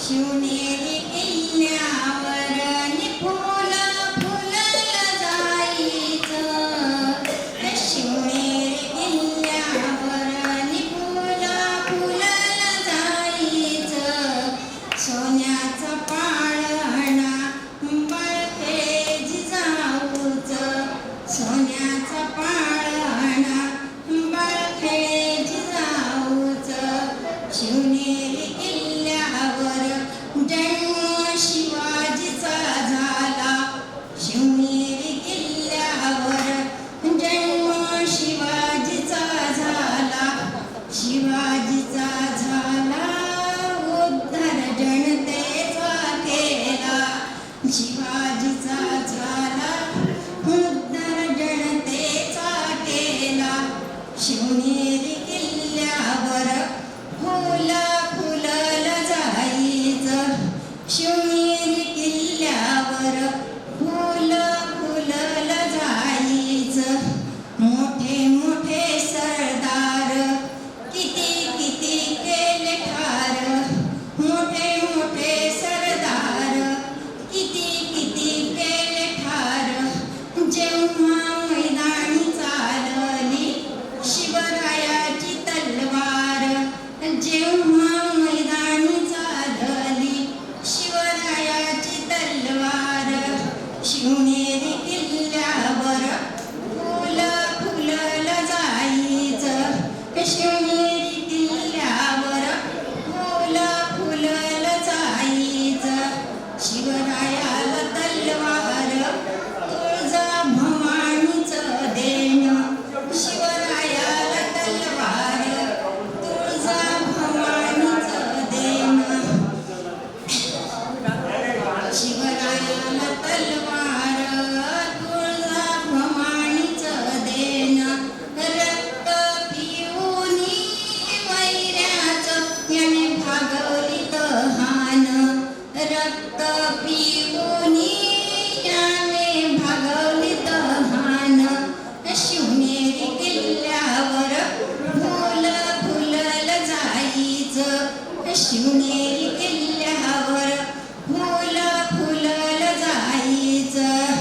शिवनेरी किल्ल्यावर फुला फुलला जायचं. शिवनेरी किल्ल्यावर फुला फुलला जायचं. सोन्याचा पाळणा बळके जिजाऊच. सोन्याचा पाळणा बळके जिजाऊच. शिवनेरी किल्ल्यावर जन्म शिवाजीचा झाला. शिवनेरी किल्ल्यावर जन्म शिवाजीचा झाला. शिवाजीचा झाला उद्धार जनतेचा केला. शिवाजीचा झाला उद्धार जनतेचा केला. शिवनेरी किल्ल्यावर फुला फुलला जायचं. शिवनेरी किल्ल्यावर फुला फुलला जायचं. मोठे मोठे सरदार किती किती केले ठार. मोठे मोठे सरदार किती किती केले ठार. जेव्हा मैदानी चालली शिवरायाची तलवार. जेव्हा मैदानी चालली शिवरायाची तलवार. शिवनेरी किल्ल्यावर फुला फुलला जायचं. शिवनेरी किल्ल्यावर फुला फुलला जायचं. शिवरायाला तलवार तुळजा भवानीचं देणं. शिवरायाला तलवार तुळजा भवानीचं देणं. शिवरायाला तलवार तुळजा भवानीचं देणं. रक्त पिऊनी वैऱ्याचं याने भागवली तहान. रक्त पिऊनी याने भागवली तहान. शिवनेरी किल्ल्यावर फुला फुलला जायचं. शिवनेरी किल्ल्यावर फुला फुलला जायचं.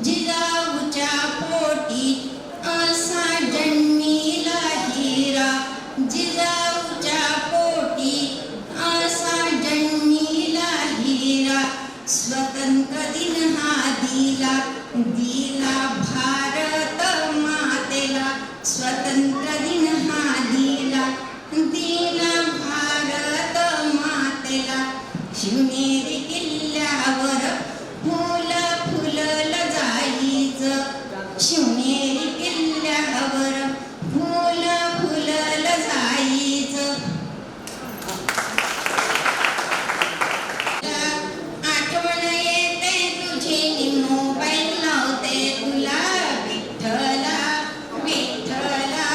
जिजाऊच्या पोटी असा जन्मीला हिरा. जिजाऊच्या पोटी असा जन्मीला हिरा. स्वतंत्र दिन हा दिला दिला भारत मातेला. स्वतंत्र दिन हा दिला दिला भारत मातेला. शिवनेरी किल्ल्यावर फुला फुलला जायचं. शिवनेरी किल्ल्यावर फुला फुलला जायचं. आठवण येते तुझी मोबाईल लावते तुला विठ्ठला विठ्ठला.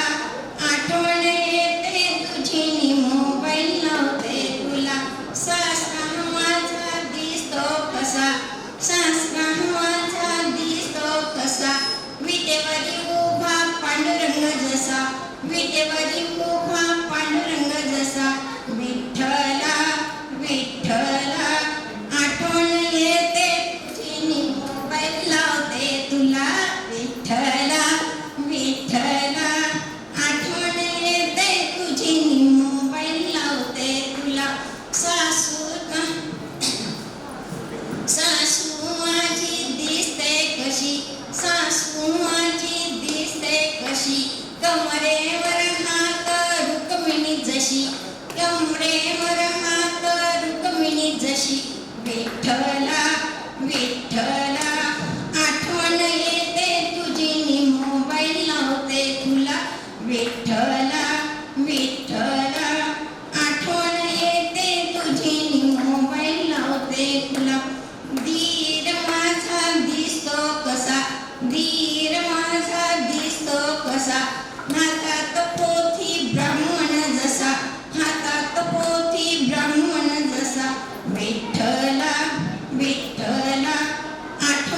आठवण येते तुझी मोबाईल लावते तुला. सासरा माझा दिसतो कसा. सासरा माझा दिसतो कसा. विटेवरी उभा पांडुरंग जसा. विटेवरी उभा पांडुरंग जसा. विठ्ठला विठ्ठला. आठवण येते तुझी मोबाईल लावते तुला विठ्ठला विठ्ठला. आठवण येते तुझी मोबाईल लावते तुला. सासू माझी दिसते कशी. सासू माझी दिसते कशी. कमरेवर हात रुक्मिणी जशी. कमरेवर हात रुक्मिणी जशी. विठ्ठला विठ्ठला. आठवण येते तुझी मोबाईल लावते तुला विठ्ठला विठ्ठला. आठवण येते तुझी मोबाईल लावते तुला. धीर माझा दिसतो कसा. धीर माझा दिसतो कसा. हातात पोथी ब्राह्मण जसा. हातात पोथी ब्राह्मण जसा. विठ्ठला विठ्ठला. आठवण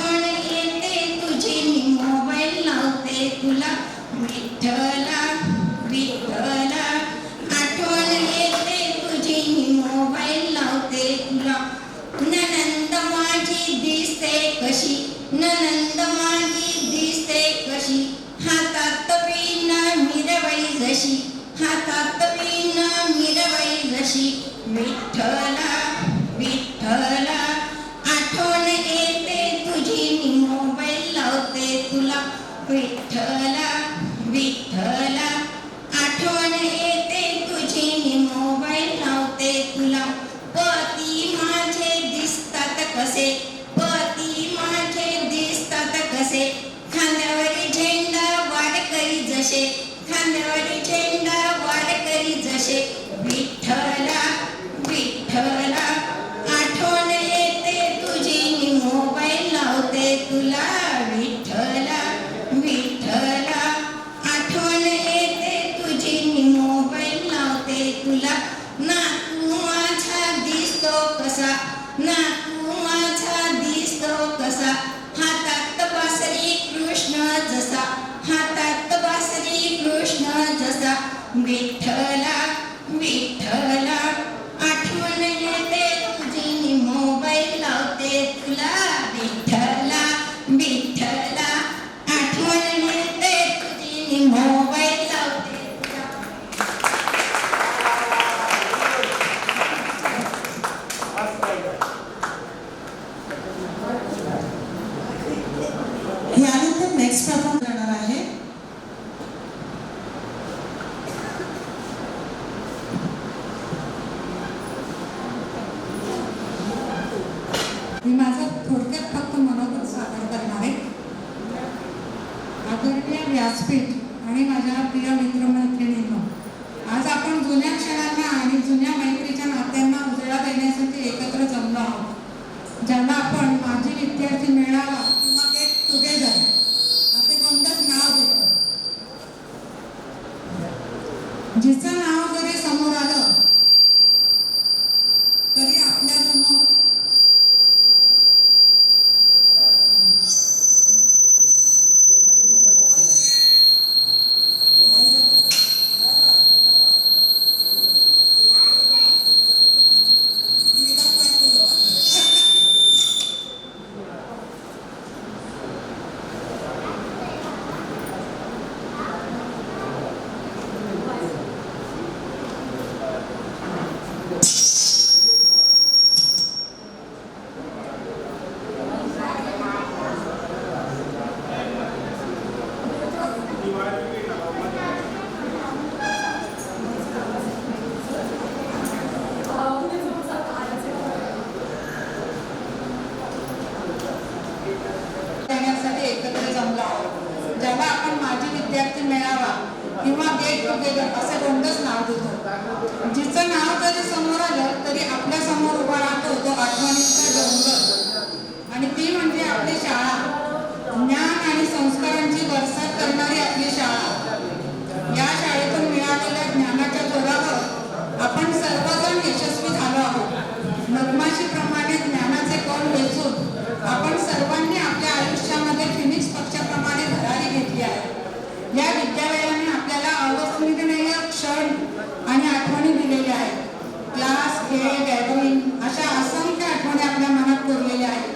विठ्ठला विठ्ठला आठवण येते तुझी मी मोबाईल लावते तुला विठ्ठला विठ्ठला आठवण येते तुझी मी मोबाईल लावते तुला पती माझे दिसतात कसे पती माझे दिसतात कसे खांद्यावरी झेंडा वाडकरी जसे खांद्यावरी झेंडा वाडकरी जसे विठ्ठला विठ्ठला आठवण येते तुझी मी मोबाईल लावते तुला विठ्ठला विठ्ठला आठवण येते तुझी मी मोबाईल लावते तुला ना तू माझा दिसतो कसा ना तू माझा दिसतो कसा हातात बासरी कृष्ण जसा हातात बासरी कृष्ण जसा विठ्ठला विठ्ठला आठवण येते तुझी मी मोबाईल लावते तुला विठ्ठला विठ्ठला आठवण येते तुझी मी मोबाईल लावते यानंतर नेक्स्ट परफॉर्म करणार आहे मी माझं थोडक्यात फक्त मनोगत सादर करणार आहे. आदरणीय व्यासपीठ आणि माझ्या प्रिय मित्रमैत्रिणींनो, आज आपण जुन्या क्षणांना आणि जुन्या मैत्रीच्या नात्यांना उजेडा देण्यासाठी एकत्र जमलो आहोत, ज्याला आपण माजी विद्यार्थी मेळावा किंवा गेट टुगेदर असे कोणतंच नाव देतो. जिचं नाव जरी समोर आलं तरी आपल्या समोर एकत्र जमलो आहोत, ज्याला आपण माजी विद्यार्थी मेळावा किंवा गेट टुगेदर असे कोणतंच नाव देतो. जिचं नाव जरी समोर आलं तरी आपल्या समोर उभा राहतो तो आठवणींचा डोंगर, आणि ती म्हणजे आपली शाळा. ज्ञान आणि संस्कारांची बरसात करणारी आपली शाळा. या शाळेतून मिळालेल्या ज्ञानाच्या जोरावर आपण सर्वजण यशस्वी झालो आहोत. मधमाशीप्रमाणे ज्ञानाचे कण वेचून आपण सर्वांनी आपल्या आयुष्यामध्ये फिनिक्स पक्षाप्रमाणे भरारी घेतली आहे. या विद्यालयाने आपल्याला अविस्मरणीय क्षण आणि आठवणी दिलेल्या आहेत. क्लास, खेळ, गॅदरिंग अशा असंख्य आठवणी आपल्या मनात कोरलेल्या आहेत.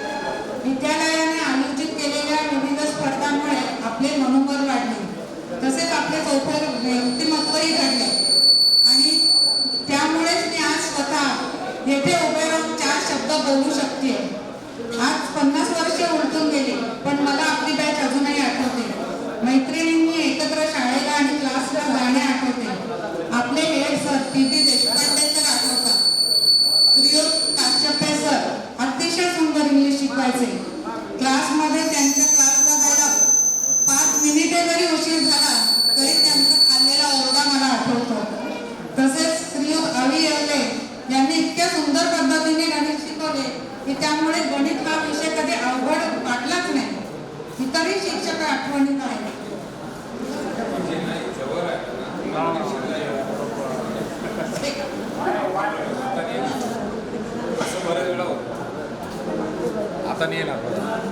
विद्यालयाने आयोजित केलेल्या विविध स्पर्धांमुळे आपले मनोबल वाढले, तसेच आपले चौफर व्यक्तिमत्वही घडले, आणि त्यामुळेच मी आज स्वतः येथे उभे राहून 4 शब्द बोलू शकते. आज 50 वर्षे उलटून गेली, पण मला आपली बॅच अजूनही आठवते. मैत्रिणींनी एकत्र शाळेला आणि क्लासला जाणे आठवते. आपले head sir P P. Deshpande sir आठवतात. श्रीयुत काश्यपे सर अतिशय सुंदर इंग्लिश शिकवायचे. क्लासमध्ये त्यांच्या क्लासला जायला 5 मिनिटे जरी उशीर झाला तरी त्यांचा खाल्लेला ओरडा मला आठवतो. तसेच श्रीयुत अवी येवले यांनी इतक्या सुंदर पद्धतीने गणित शिकवले की त्यामुळे गणित हा विषय कधी अवघड वाटलाच नाही. इतरही शिक्षक आठवणीत आहेत.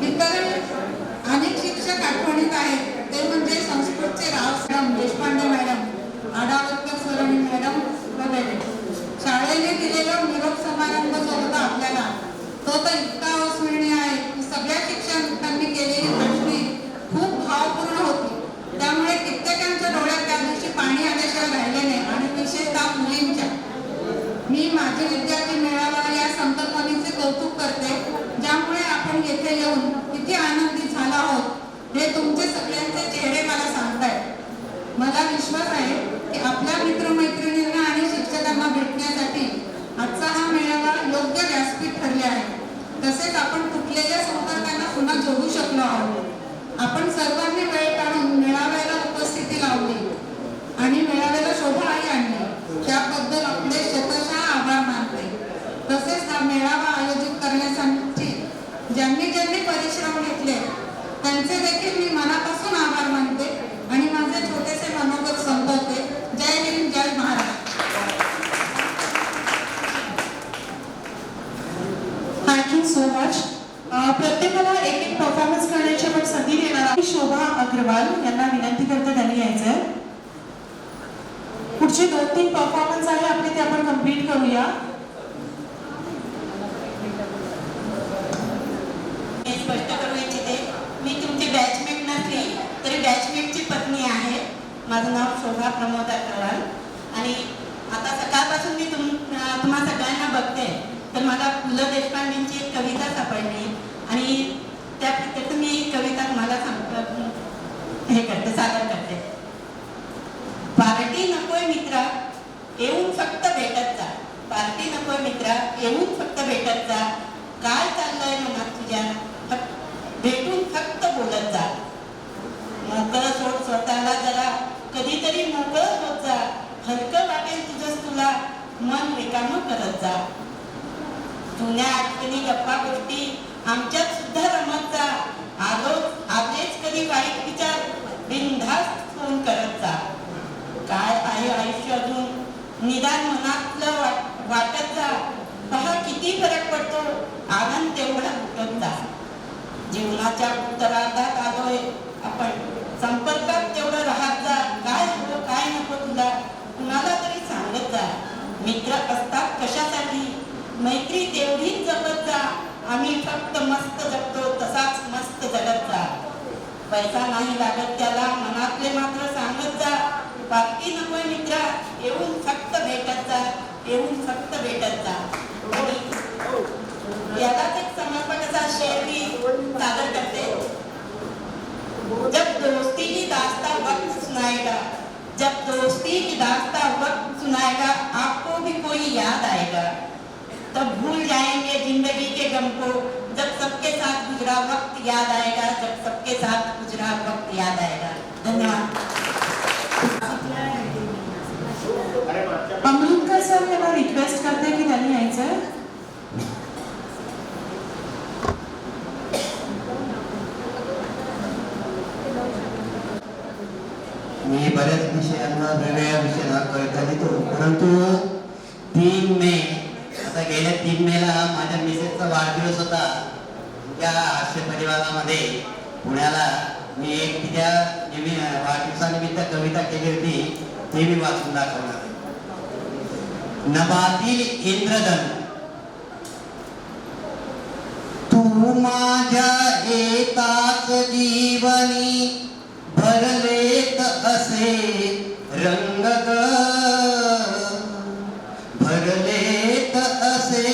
इतरही अनेक शिक्षक आठवणीत आहेत. ते म्हणजे संस्कृतचे राव मॅडम, देशपांडे मॅडम, आडावकर सर आणि मॅडम वगैरे. शाळेने दिलेला निरोप समारंभ जो होता आपल्याला, तो तर इतका अविस्मरणीय आहे की सगळ्या शिक्षकांनी केलेली भाषणे खूप भावपूर्ण होती. त्यामुळे कित्येकांच्या डोळ्यात त्या दिवशी पाणी आल्याशिवाय राहिले नाही, आणि विशेषतः मुलींच्या. मी माझे विद्यार्थी येऊन किती आनंदित झाला आहोत हे तुमचे सगळ्यांचे चेहरे मला सांगतायत. मला विश्वास आहे की आपल्या मित्रमैत्रिणींना आणि शिक्षकांना भेटण्यासाठी आजचा हा मेळावा योग्य व्यासपीठ ठरले आहे. तसेच आपण तुटलेल्या संपर्कांना पुन्हा जोडू शकलो आहोत. आपण सर्वांनी वेळ काढून मेळाव्याला उपस्थिती लावली आणि मेळाव्याला शोभाही आणली, त्याबद्दल आपले शतशः आभार मानते. तसेच हा मेळावा आयोजित करण्यासाठी ज्यांनी ज्यांनी परिश्रम घेतले त्यांचे देखील मी मनापासून आभार मानते आणि माझे छोटेसे मनोगत संपवते. जय हिंद, जय महाराष्ट्र. Thank you so much. प्रत्येकाला एक एक परफॉर्मन्स करण्याची आपण संधी देणार आहोत. शोभा अग्रवाल यांना विनंती करते त्यांनी यायचंय. पुढचे 2-3 परफॉर्मन्स आहे आपले ते आपण कंप्लीट करूया. स्पष्ट करू इच्छिते, मी तुमची बॅचमेट नसली तरी बॅचमेटची पत्नी आहे. माझं नाव शोभा प्रमोद अग्रवाल आणि आता सकाळपासून मी तुम्हा सगळ्यांना बघते तर मला पु ल देशपांडेंची एक कविता सापडली आणि त्या प्रत्येक मी कविता तुम्हाला सादर करते. पार्टी नकोय मित्रा, येऊन फक्त भेटत जा. पार्टी नकोय मित्रा, येऊन फक्त भेटत जा. काय चाललंय मनात तुझ्या, भेटून फक्त बोलत जा. मोकळं सोड स्वतःला जरा, कधीतरी मोकळं होत जा. हलकं वाटेल तुझंच तुला, मन रिकामं करत जा. जुन्या आठवणी गप्पा गोष्टी आमच्यात सुद्धा रमत जा. आलेच कधी वाईट विचार, बिनधास्त फोन करत जा. काय आहे आयुष्य अजून, निदान मनातलं वाटत जा. पहा किती फरक पडतो, आनंद तेवढा उठत जा. जीवनाच्या उत्तरार्धात आलोय आपण, संपर्कात तेवढं राहत जा. काय हवं काय नको तुला, कुणाला तरी सांगत जा. मित्र असतात कशासाठी, मैत्री तेवढीच जपत जा. आम्ही फक्त मस्त जगतो तसाच मस्त जगत जा. पैसा नाही लागत त्याला, मनातले मात्र सांगत जा. बाकी नकोय मित्रा, येऊन फक्त भेटत जा. येऊन फक्त भेटत जा. आणि यालाच एक समर्पणाचा शेर मी सादर करते. जब दोस्ती की दास्ता वक्त सुनाएगा, जब दोस्ती की दास्ता वक्त सुनाएगा, आपको भी कोई याद आएगा. तब भूल जाएंगे जिंदगी के गम को, जब सबके साथ गुजरा वक्त याद आएगा. जब सबके साथ गुजरा वक्त याद आएगा. धन्यवाद. अमृतकर सर यांना रिक्वेस्ट करते की त्यांनी यायचंय. मी बऱ्याच विषयांना वेगवेगळ्या विषयांना कविता लिहितो, परंतु 3 मे आता गेल्या 3 मेला माझ्या मिसेसचा वाढदिवस होता. त्या हास्य परिवारामध्ये पुण्याला मी एक तिच्या वाढदिवसानिमित्त कविता केली होती, ती मी वाचून दाखवणार. नभातील इंद्रधन, तू माझ्या येताच जीवनी भरलेत असे रंग ग, भरलेत असे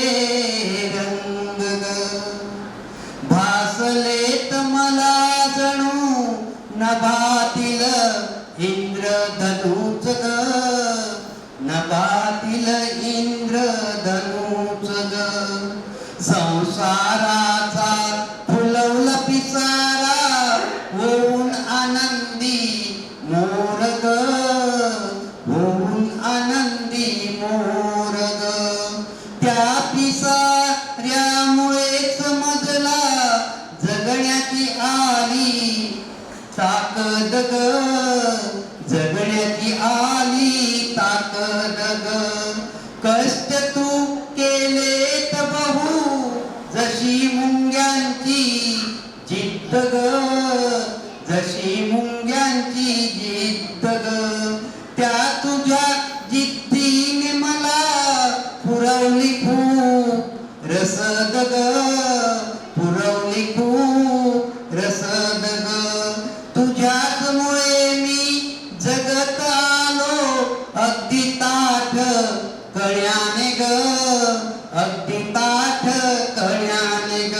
रंग ग. भासलेत मला जणू नभातील इंद्रधनुच ग, नभातील इंद्रधनुच ग. संसाराचा फुलवला पिसारा, होऊन आनंदी मोर ग, होऊन आनंदी मोर ग. त्या पिसाऱ्यामुळेच मजला जगण्याची आली ताकद ग, जगण्याची आली ताकद ग. कष्ट तू केलेत बहु, जशी मुंग्यांची जिद्द ग, जशी मुंग्यांची जिद्द ग. त्या तुझ्या जिद्दीने मला पुरवली खूप रसद ग, पुरवली खूप रसद ग. तुझ्याचमुळे मी जगत आलो अगदी ताठ कळ्याने ग, अगदी ताठ कळ्याने ग.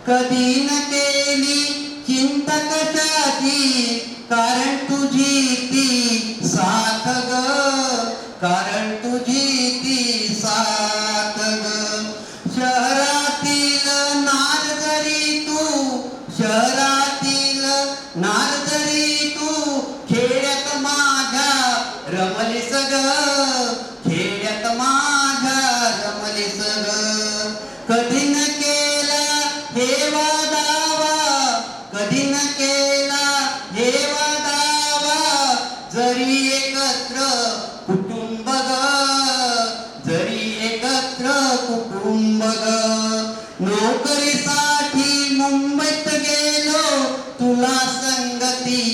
कधी न केली चिंता कशाची, कारण तुझी ती साथ ग, कारण तुझी ती साथ ग. शहरातील नार जरी तू, शहरातील नार जरी तू, खेड्यात माझ्या रमलीस ग, खेड्यात माझ्या रमलीस ग. कधी न केला हेवा दावा, कधी न केला हेवा दावा, जरी एकत्र कुटुंब ग, जरी एकत्र कुटुंब ग. नोकरीसाठी मुंबईत गेलो, तुला संगती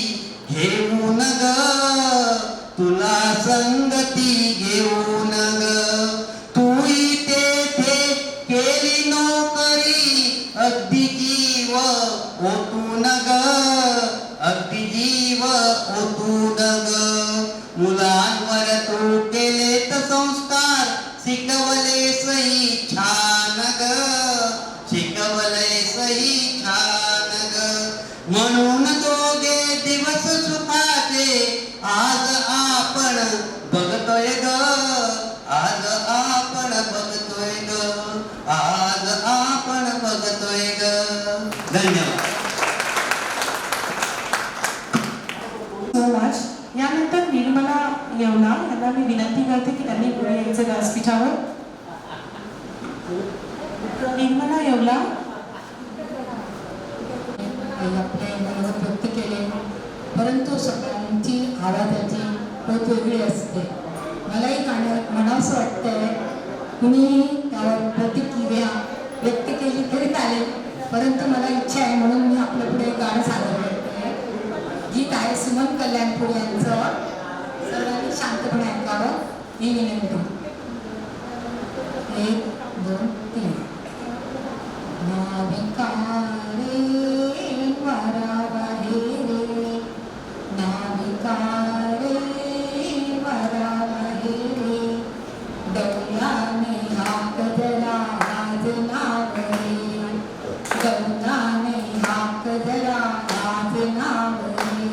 घेऊन ग, तुला संगती घेऊन ग. तूही तेथे केली नोकरी, अगदी जीव ओतून ग, अगदी जीव ओतून ग. मुलांवर तू केलेत संस्कार, शिकवले सही छान ग, शिकवले सही छान ग. म्हणून दोघे दिवस सुखाचे आज आपण बघतोय ग, आज आपण बघतोय ग, आज आपण बघतोय ग. धन्यवाद. So much. यानंतर निर्मला येवला यांना मी विनंती करते की त्यांनी पुढे यायचं व्यासपीठावर. निर्मला येवला. आपल्या मनात व्यक्त केले, परंतु सगळ्यांची आवाजाची खूप वेगळी असते. मलाही गाणं म्हणावंसं वाटतंय, कुणी त्यावर प्रतिक्रिया व्यक्त केली तरी चालेल, परंतु मला इच्छा आहे म्हणून मी आपल्या पुढे गाणं सादर करते. गीत आहे सुमन कल्याणपूर यांचं. सर्वांनी शांतपणे ऐकावं ही विनंती. 1 2 3. नाविका रे वारा रे, नाविका रे वारा रे, डौलाने हाक धरा आज नाव रे, डौलाने हाक धरा आज नाव रे.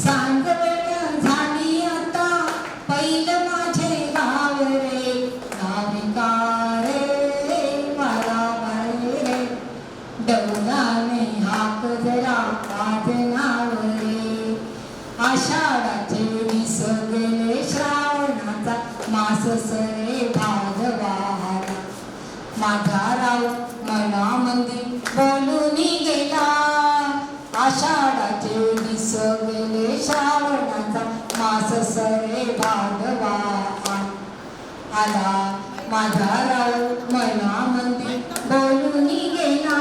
सांगवण झाली आता पहिलं माझे गाव रे, नाविका रे वारा रे, डौलाने हाक धरा आज नाव रे. आषाढाचे दिस गेले, श्रावणाचा मास सरे भागवाला, माझा राव मनामंदी बोलून गेला. आषाढाचे दिस गेले, श्रावणाचा मास सरे भागवाला, आला माझा राव मनामंदी बोलून गेला.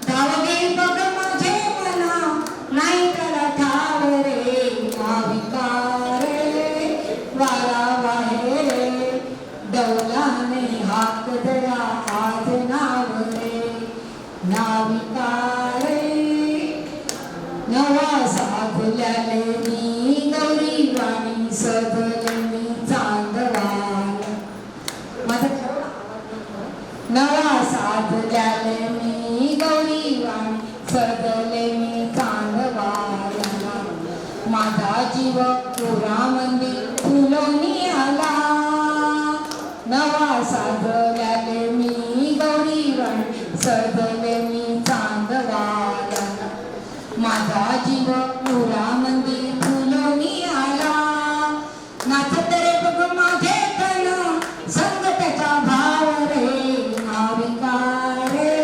धावगे बघ माझे मना, नाही त्याला ठाव रे, नाविका रे वारा रे, डौलाने हाक धरा आज नाव रे, नाविका रे. नवा साधल्याले मी गौरी वाणी, सजले मी चांदवाला. माझं नवा साधल्याले मी गौरी वाणी, सजले मी चांदवाला. माझा जीव पुरामंदी फुलोनी आला, नवा साधल्याले मी गौरी वाणी, सजले मी चांदवाला. माझा जीव पुरामंदी फुलोनी आला. नाचत रे बघ माझे तन, संगताचा भाव रे, नाविका रे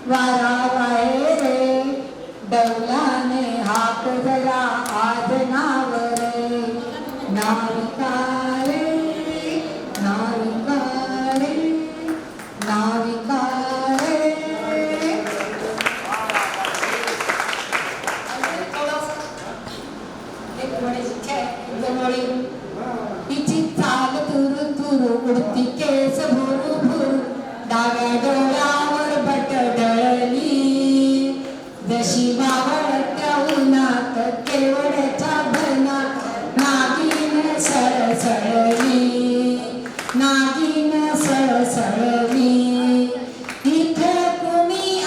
वारा रे, डौलाने हाक धरा आज नाव रे, नाविका रे, नाविका रे, नाविका रे. तिची चाल तुरु तुरु, उडती केस भुरु भुरु, डाव्या डोळ्यावर बट डळली, जशी मावळत्या उन्हात केवड्याच्या भरणात, नागिन सळसळली, नागिन सळसळली. इथे कुणी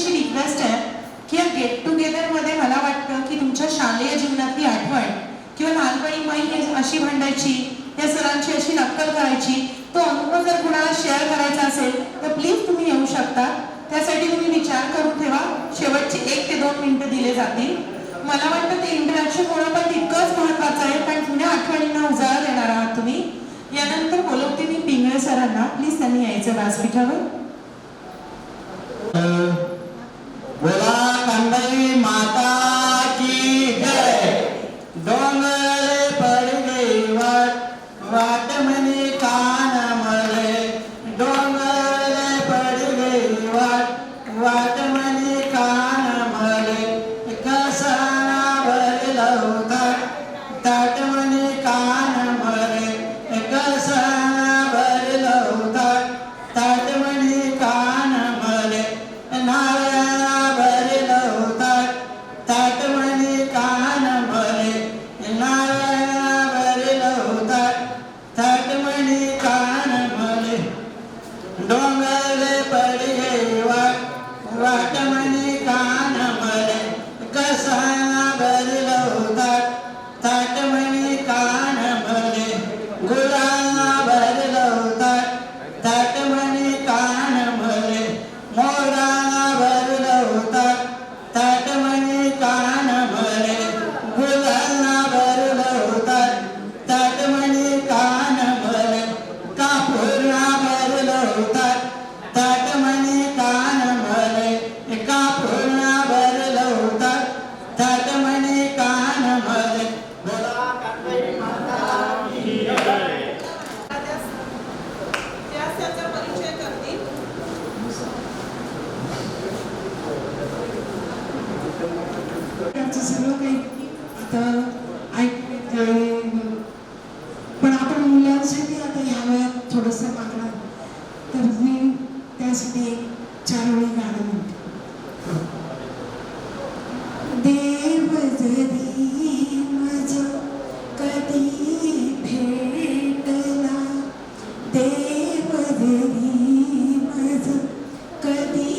अशी रिक्वेस्ट आहे की या गेट टुगेदरमध्ये मला वाटतं की तुमच्या शालेय जीवनातली आठवण किंवा लहानपणी माई अशी भांडायची, या सरांची अशी नक्कल करायची, तो अनुभव जर कुणाला शेअर करायचा असेल तर प्लीज तुम्ही येऊ शकता. त्यासाठी तुम्ही विचार करून ठेवा. शेवटचे 1 ते 2 मिनिटं दिले जातील. मला वाटतं ते इंटरॅक्शन होणं पण तितकंच महत्त्वाचं आहे, कारण जुन्या आठवणींना उजाळा देणार आहात तुम्ही. यानंतर बोलवते मी पिंगळे सरांना. प्लीज त्यांनी यायचं व्यासपीठावर. बोला कांबळी माता की जय. डोंगर पड गई वाट म्हणे कान मळे. डोंगर पड गई वाट म्हणे कान मळे. कसा भरला होता ताट म्हणे कान मळे. कसा भरला होता ताट म्हणे कान मळे. नारळा भरला होता ताट म्हणे कान मळे. नारळा भरला होता ताट म्हणे कान मळे. डोंगर पड गई वाट म्हणे कान मळे. कसा भरला होता ताट म्हणे कान मळे. गुळा भरला होता ताट म्हणे कान मळे. मोरा भरला होता ताट म्हणे कान मळे. गुळा भरला होता ताट म्हणे कान मळे. कापूर भरला होता ताट म्हणे कान मळे. कापूर भरला होता ताट म्हणे कान मळे. बोला कांबळी माता की जय. त्याचा परिचय करतील. त्याचं सगळं काही आता ऐकलं, पण आपण मुलांसाठी आता ह्या वयात थोडंसं मागणार, तर मी त्यासाठी 4 ओळी गाणं म्हणते. देव जरी मज कधी भेटला, देव जरी मज कधी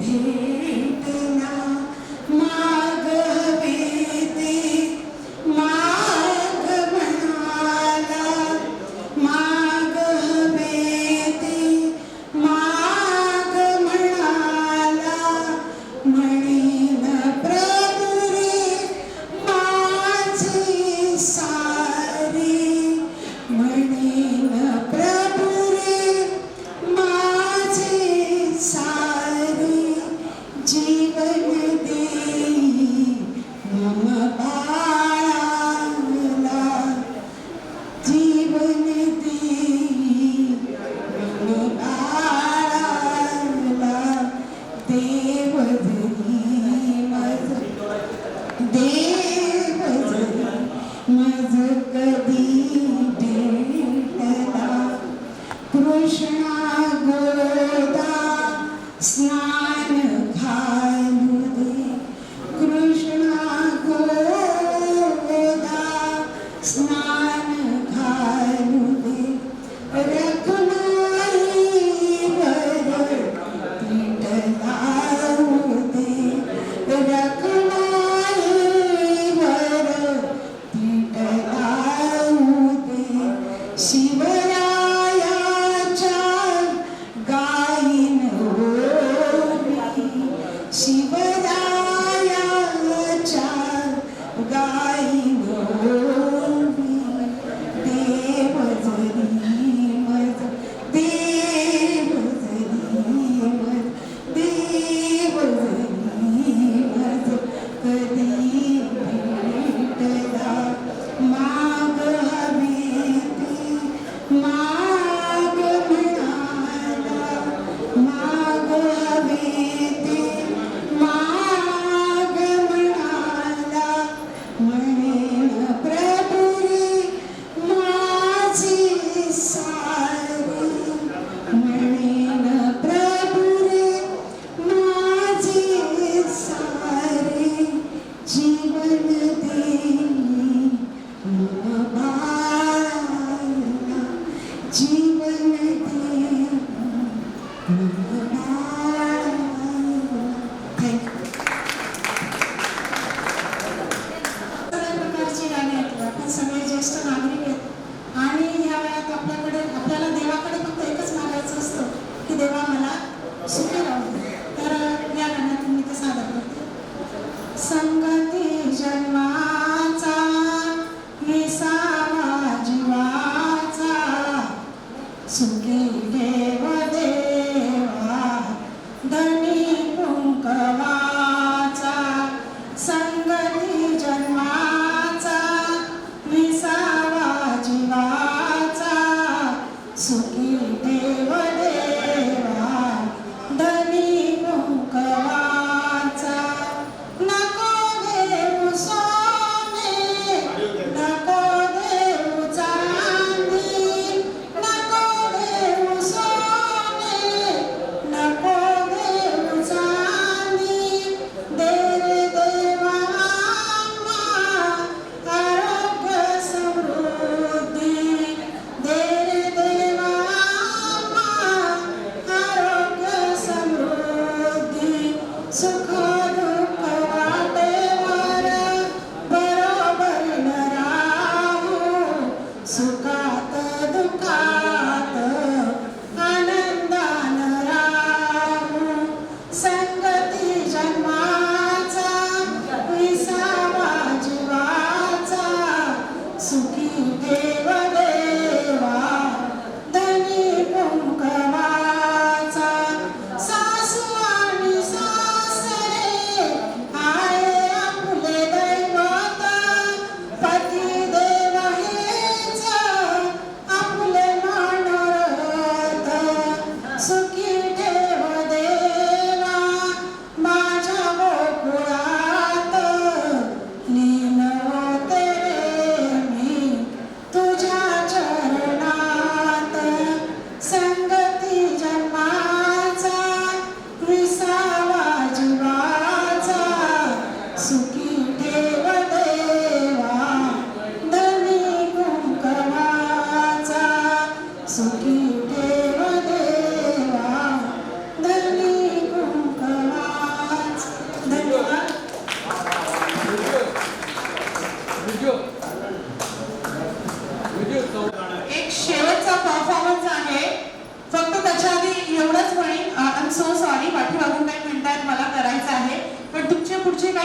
भेटला, माग हवे ते माग म्हणाला, माग हवे ते माग म्हणाला, म्हणेन प्रभू रे माझे सारे, म्हणेन प्रभू रे माझे सारे, जीवन देई मम बाळाला, जीवन देई मम बाळाला, देव जरी मज, देव जरी मज कधी भेटला, कृष्णा गोदा स्नान घालू दे, कृष्णा गोदा स्नान घालू दे, रखुमाईवर पीठ लावू दे, रखुमाईवर पीठ लावू दे, शिवरायाच्या गाईन ओवी, शिवरायाच्या गाईन ओवी, देव जरी मज, देव जरी मज, देव जरी मज कधी भेटला, माग हवे ते माग म्हणाला, माग हवे ते माग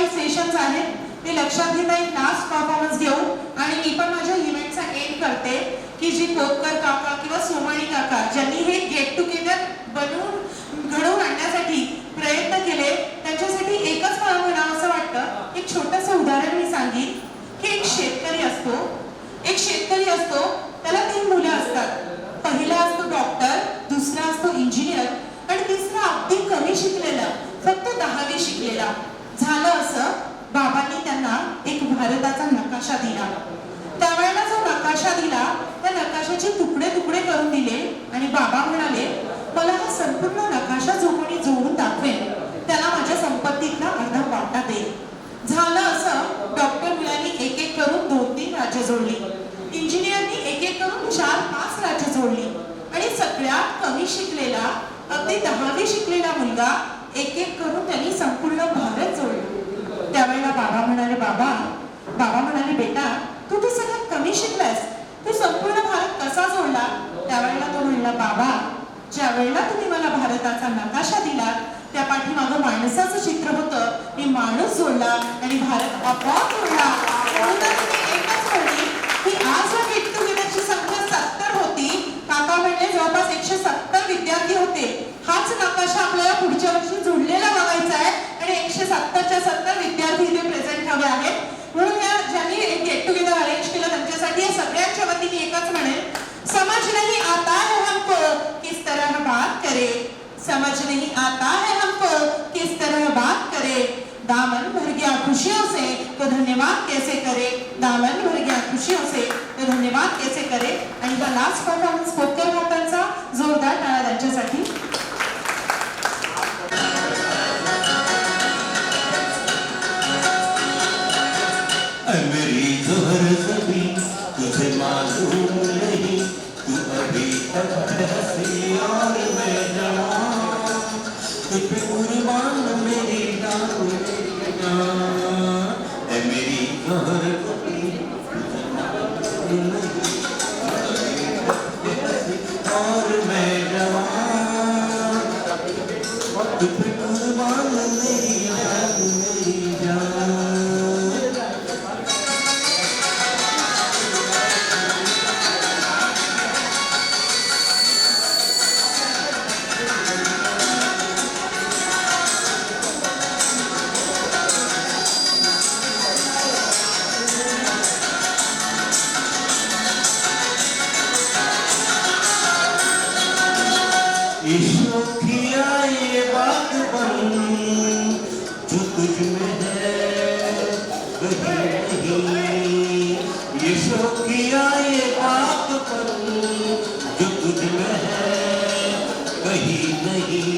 काही सेशन्स आहेत ते लक्षात घेता एक लास्ट परफॉर्मन्स घेऊ आणि मी पण माझ्या इव्हेंटचा एंड करते की जी कोतकर काका किंवा सोमाणी काका ज्यांनी हे गेट टुगेदर बनवून घडवून आणण्यासाठी प्रयत्न केले त्यांच्यासाठी एकच मला म्हणावं असं वाटतं. एक छोटंसं उदाहरण मी सांगेन की एक शेतकरी असतो त्याला 3 मुलं असतात. पहिला असतो डॉक्टर, दुसरा असतो इंजिनियर आणि तिसरा अगदी कमी शिकलेला फक्त 10वी शिकलेला. झालं असं बाबांनी त्यांना एक भारताचा नकाशा दिला. त्यावेळेला जो नकाशा दिला त्या नकाशाचे तुकडे तुकडे करून दिले आणि बाबा म्हणाले मला हा संपूर्ण नकाशा जो कोणी जोडून दाखवेल त्याला माझ्या संपत्तीतला अर्धा वाटा देईल. झालं असं डॉक्टर मुलांनी एक एक करून 2-3 राज्य जोडली, इंजिनियरनी एक एक करून 4-5 राज्य जोडली आणि सगळ्यात कमी शिकलेला अगदी 10वी शिकलेला मुलगा एक एक करून त्यांनी संपूर्ण भारत जोडला. त्यावेळेला बाबा म्हणाले बेटा तू तर सगळ्यात कमी शिकलास, तू संपूर्ण भारत कसा जोडला? त्यावेळेला तो म्हणला बाबा ज्या वेळेला तुम्ही मला भारताचा नकाशा दिलात त्या पाठीमागं माणसाचं चित्र होतं, मी माणूस जोडला आणि भारत आपोआप जोडला. म्हणूनच मी एकच म्हणली की आज या गेट टुगेदरची संख्या 70 होती. काका म्हणले जवळपास 170 विद्यार्थी होते. हाच नकाशा आपल्याला पुढच्या वर्षी जोडलेला बघायचा आहे आणि 170च्या 70 विद्यार्थी इथे प्रेझेंट हवे आहेत. म्हणून या ज्यांनी गेट टुगेदर अरेंज केलं त्यांच्यासाठी या सगळ्यांच्या वतीने एकच म्हणेल समझ नहीं आता है हमको किस तरह बात करे, समझ नहीं आता है हमको किस तरह बात करे, दामन भर गया खुशियों से तो धन्यवाद कैसे करे, दामन भर गया खुशियों से तो धन्यवाद कैसे करे. आणि हा लास्ट परफॉर्मन्स कोतकर काकांचा जोरदार टाळ्या त्यांच्यासाठी. मेरी जोहर ज़बी तुझे मालूम नहीं, तू अभी तक हंसी और मैं जवान, तुझ पे कुर्बान मेरी जान मेरी जान. मेरी जोहर ज़बी तुझे मालूम नहीं, और मैं जवान, तुझ पे कुर्बान मेरी जान मेरी जान. शोखिया ये बात बन जो तुझ में है कहीं नहीं, ये शोखिया ये बात बन जो तुझ में है कहीं नहीं,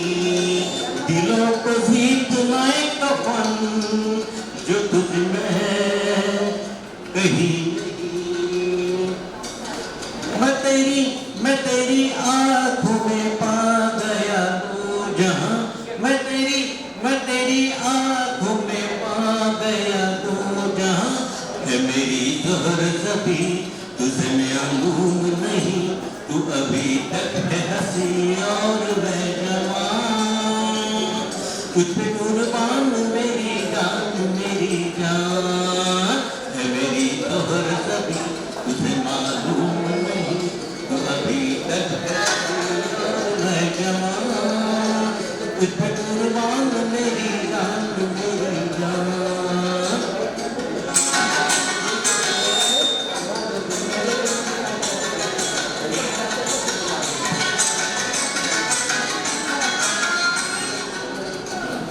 दिलों को जीतना एक कफन जो तुझ में है कहीं नहीं. मैं तेरी आंखों में पा गया तू जहां, मैं तेरी आंखों में पा गया तू जहां. है मेरी जोहर ज़बी तुझे मालूम नहीं, तू अभी तक है हंसी और मैं जवान, तुझ पे कुर्बान मेरी जान. है मेरी जोहर ज़बी तुझे मालूम नहीं, तू अभी तक है मैं जवान, तुझ पे कुर्बान मेरी जान मेरी जान.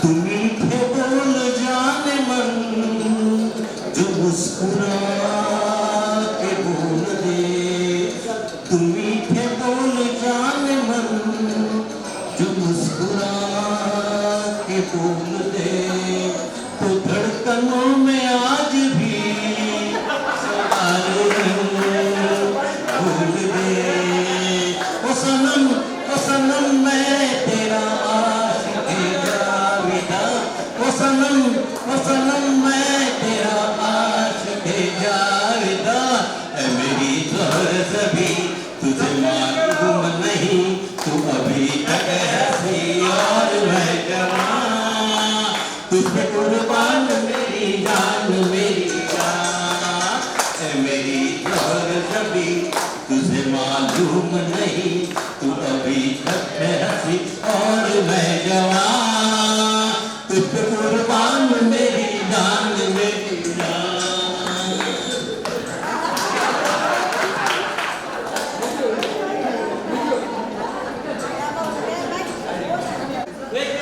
तू मीठे बोल जाने मन जो मुस्कुरा के बोल दे, तू मीठे बोल जाने मन जो मुस्कुरा के बोल दे, तो धड़कनों में आज भी सारे रंग भूल दे. ओ सनम मैं तेरा आशिक़ जाविदा, ओ सनम मैं तेरा आशिक़ जाविदा. है मेरी जोहर ज़बी तुझे मालूम नहीं, तू अभी तक हंसी और मैं जवान, तुझ पे कुर्बान मेरी जान मेरी जान है मेरी और कभी तुझे मालूम नहीं तू अभी तक है हंसी और मैं जवान तुझ पे कुर्बान मेरी जान मेरी जान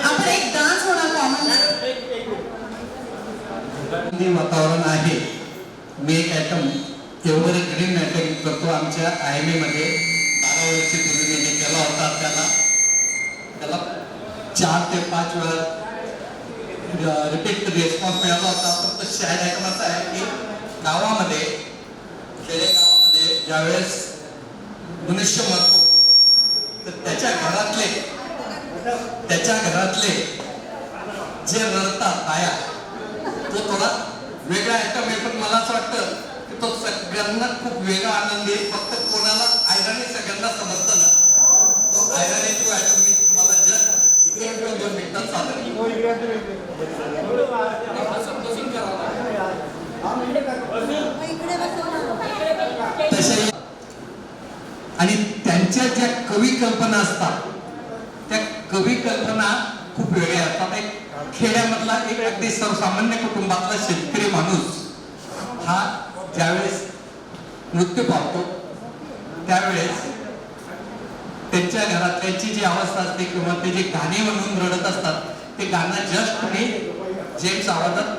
आपण एक डान्स होणार कॉमन वातावरण आहे. मी एक आयटम एव्हरग्रीन आयटम करतो आमच्या IMA मध्ये 12 वर्षापूर्वी मी जे केला होता त्याला 4 ते 5 वेळा रिपीट रिस्पॉन्स मिळाला होता. फक्त शाळेत आयटम असा आहे की गावामध्ये खेडेगावामध्ये ज्यावेळेस मनुष्य मरतो तर त्याच्या घरातले जे रडतात ताया तो थोडा वेगळा आयटम आहे. पण मला असं वाटतं की तो सगळ्यांना खूप वेगळा आनंद आहे. फक्त कोणाला आयराणी सगळ्यांना समजतं ना तो आयराणी तो आयटम मी तुम्हाला जस्ट 2 मिनिटात सादर तसे आणि त्यांच्या ज्या कवी कल्पना असतात त्या कवी कल्पना खूप वेगळ्या असतात. एक खेड्यामधला एक अगदी सर्वसामान्य कुटुंबातला शेतकरी माणूस हा ज्यावेळेस नृत्य पाहतो त्यावेळेस त्यांच्या घरातल्याची जी अवस्था असते किंवा ते जे गाणे म्हणून रडत असतात ते गाणं जस्ट मी जेम्स आवाजात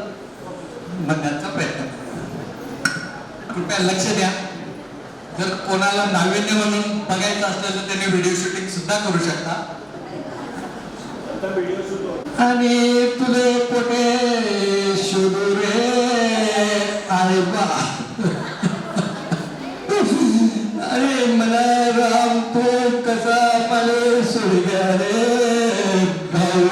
म्हणण्याचा प्रयत्न करतो. कृपया लक्ष द्या. जर कोणाला नाविन्य म्हणून बघायचं असलं तर त्याने व्हिडिओ शूटिंग सुद्धा करू शकता. आणि तुले कुठे शोधू रे आईबा अरे मला राम तो कसा मला सोड गया रे भाऊ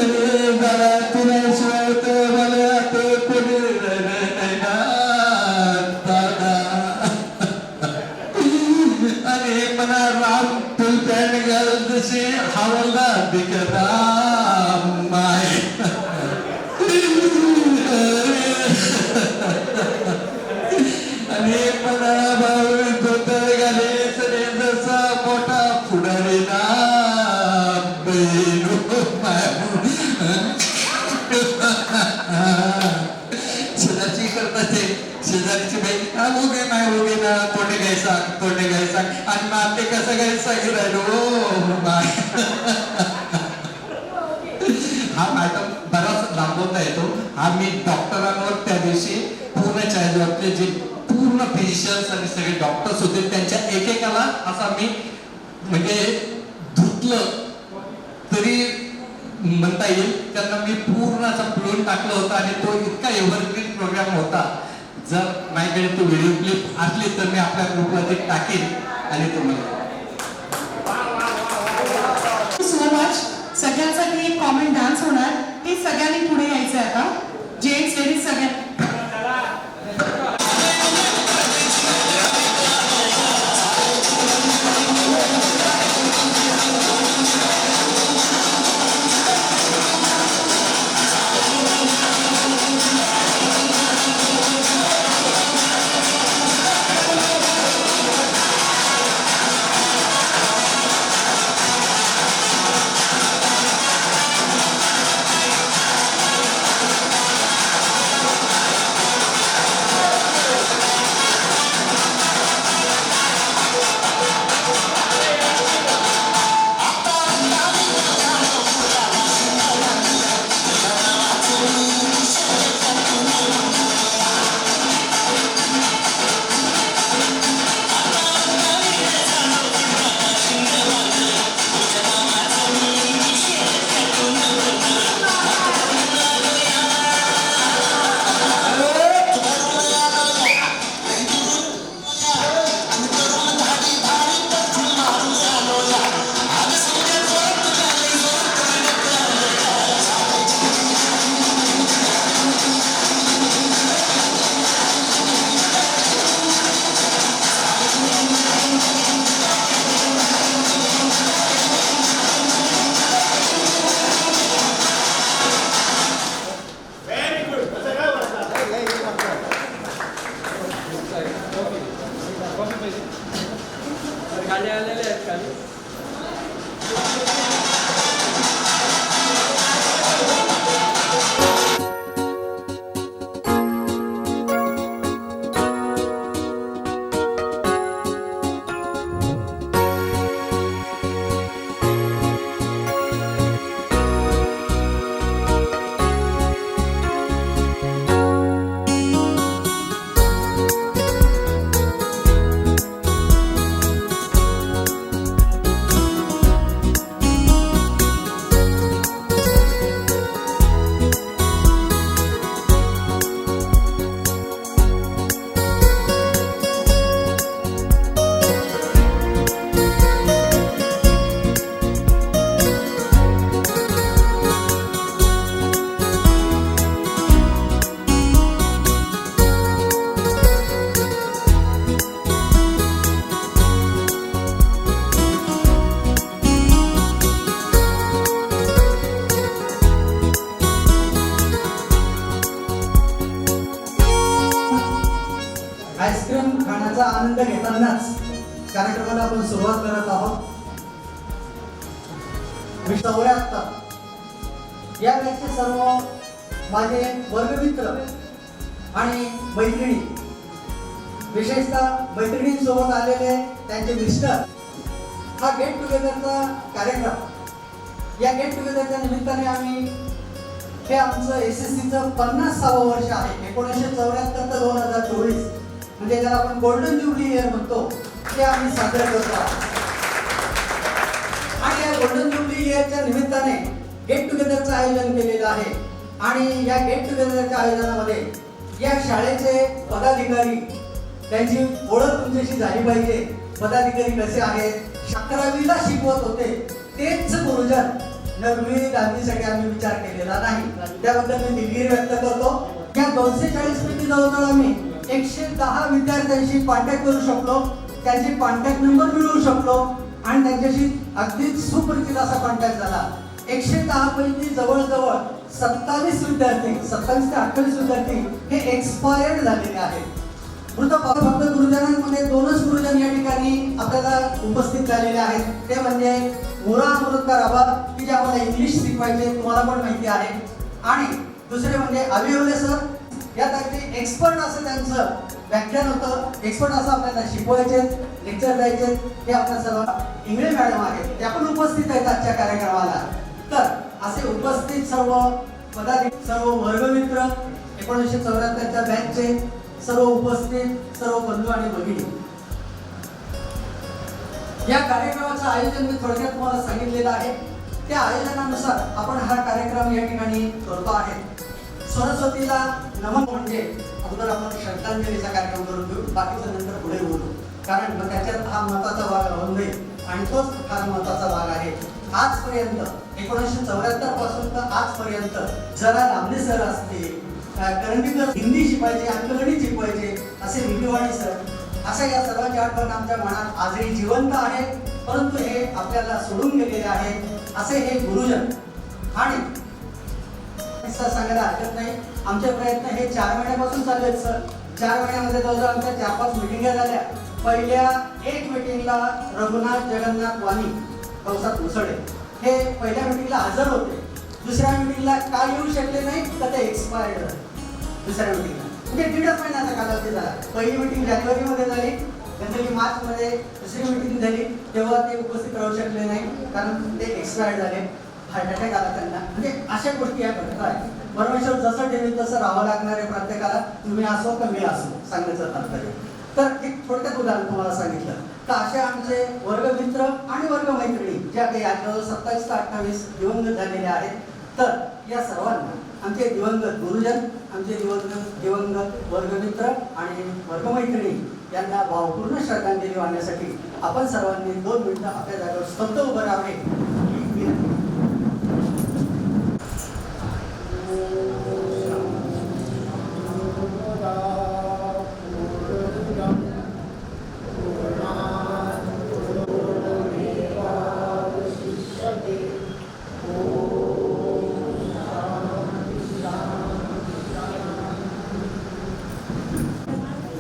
अरे मला तुला शिवाय तर मला तो कोणी नाही ना दादा अरे मला राम तू पॅन घाल जसे हवाला दिखता माय आणि मला भाऊ धोतर घाले सरे जसा मोठा पुढारी ना बहिणू शेजारची करतात ते शेजारीची बाई हो गे ना तोंडे घ्यायचा आणि मग ते कसं घ्यायचं राहिलो हा मॅडम बराच लांबवता येतो. हा मी डॉक्टरांवर त्या दिवशी पूर्ण चाळीसगावचे जे पूर्ण फिजिशियन्स आणि सगळे डॉक्टर्स होते त्यांच्या एकेकाला असा मी म्हणजे धुतलं तरी म्हणता येईल. त्यांना मी पूर्ण असा पिळून टाकलं होतं आणि तो इतका एव्हरग्रीन प्रोग्राम होता. जर माझ्याकडे तो व्हिडिओ क्लिप असली तर मी आपल्या ग्रुपला ते टाकेन आणि तुम्हाला सो मच. सगळ्यांसाठी एक कॉमन डान्स होणार ते सगळ्यांनी पुढे यायचं आता. जेंट्स लेडीज सगळ्या आनंद घेतानाच कार्यक्रमाला आपण सुरुवात करत आहोत. 74 या बॅचचे सर्व माझे वर्गमित्र आणि मैत्रिणी, विशेषतः मैत्रिणींसोबत आलेले त्यांचे मिस्टर, हा गेट टुगेदरचा कार्यक्रम. या गेट टुगेदरच्या निमित्ताने आम्ही हे आमचं SSCचं 50वे वर्ष आहे. 1974 ते 2024 म्हणजे ज्याला आपण गोल्डन ज्युबली इयर म्हणतो ते आम्ही साजरे करतो आहोत. आणि या गोल्डन ज्युबली इयरच्या निमित्ताने गेट टुगेदरचं आयोजन केलेलं आहे. आणि या गेट टुगेदरच्या आयोजनामध्ये या शाळेचे पदाधिकारी, त्यांची ओळख तुमच्याशी झाली पाहिजे. पदाधिकारी कसे आहेत, 11वीला शिकवत होते तेच गुरुजन 9वी 10वीसाठी आम्ही विचार केलेला नाही. त्याबद्दल मी दिलगिरी व्यक्त करतो. या 240 पैकी जवळजवळ आम्ही 110 विद्यार्थ्यांशी कॉन्टॅक्ट करू शकलो, त्यांचे कॉन्टॅक्ट नंबर मिळवू शकलो आणि त्यांच्याशी अगदी सुपरिचित असा कॉन्टॅक्ट झाला. 110 पैकी जवळजवळ 27 विद्यार्थी, 27 ते 28 विद्यार्थी हे एक्सपायर्ड झालेले आहेत. फक्त गुरुजनांमध्ये 2च गुरुजन या ठिकाणी आपल्याला उपस्थित झालेले आहेत. ते म्हणजे मुरा अमृतकर आबा, की जे आम्हाला इंग्लिश शिकवायचे, तुम्हाला पण माहिती आहे. आणि दुसरे म्हणजे अभिवले सर. यात अगदी एक्सपर्ट असं त्यांचं व्याख्यान होतं. एक्सपर्ट असं आपल्याला शिकवायचे, लेक्चर द्यायचे. ते आपल्या सर्व इंगळे मॅडम आहेत, त्या पण उपस्थित आहेत आजच्या कार्यक्रमाला. तर असे उपस्थित सर्व पदाधिकारी, सर्व वर्गमित्र, 1974च्या बॅचचे सर्व उपस्थित सर्व बंधू आणि भगिनी, या कार्यक्रमाचं आयोजन मी थोडक्यात तुम्हाला सांगितलेलं आहे. त्या आयोजनानुसार आपण हा कार्यक्रम या ठिकाणी करतो आहे. सरस्वतीला नमन म्हणजे अगोदर आपण श्रद्धांजलीचा कार्यक्रम करून घेऊ, बाकीचं नंतर पुढे बोलू. कारण मग त्याच्यात हा महत्त्वाचा भाग राहून जाईल आणि तोच फार महत्त्वाचा भाग आहे. आजपर्यंत 1974 पासून तर आजपर्यंत जरा लांबणे सर असतील, करंदीकर हिंदी शिकवायचे, अंकगणित शिकवायचे, असे विधिवाणी सर, अशा या सर्वांची आठवण आमच्या मनात आजही जिवंत आहे. परंतु हे आपल्याला सोडून गेलेले आहेत असे हे गुरुजन. आणि सांगायला हरकत नाही, आमचे प्रयत्न हे 4 महिन्यापासून चालू आहेत सर. 4 महिन्यामध्ये जवळजवळ आमच्या 4-5 मिटिंगा झाल्या. पहिल्या एक मिटिंगला रघुनाथ जगन्नाथ वाणी कौसात मुसळे हे पहिल्या मिटिंगला हजर होते. दुसऱ्या मिटिंगला का येऊ शकले नाही तर ते एक्सपायर्ड झाले. दुसऱ्या मिटिंगला म्हणजे 1.5 महिन्याचा कालावधी झाला. पहिली मिटिंग जानेवारीमध्ये झाली, नंतर मार्चमध्ये दुसरी मिटिंग झाली, तेव्हा ते उपस्थित राहू शकले नाही कारण ते एक्सपायर्ड झाले, हार्ट अटॅक आला त्यांना. म्हणजे अशा गोष्टी या घडत आहेत. परमेश्वर जसं ठेवेल तसं राहावं लागणार आहे प्रत्येकाला, तुम्ही असो का मी असो, सांगण्याचं तात्पर्य. तर एक थोडक्यात उदाहरण तुम्हाला सांगितलं तर असे आमचे वर्गमित्र आणि वर्गमैत्रिणी ज्या काही आज 27 ते 28 दिवंगत झालेले आहेत. तर या सर्वांना आमचे दिवंगत गुरुजन, आमचे दिवंगत वर्गमित्र आणि वर्गमैत्रिणी यांना भावपूर्ण श्रद्धांजली वाहण्यासाठी आपण सर्वांनी 2 मिनिटं आपल्या जागेवर स्तब्ध उभं राहावे ही विनंती.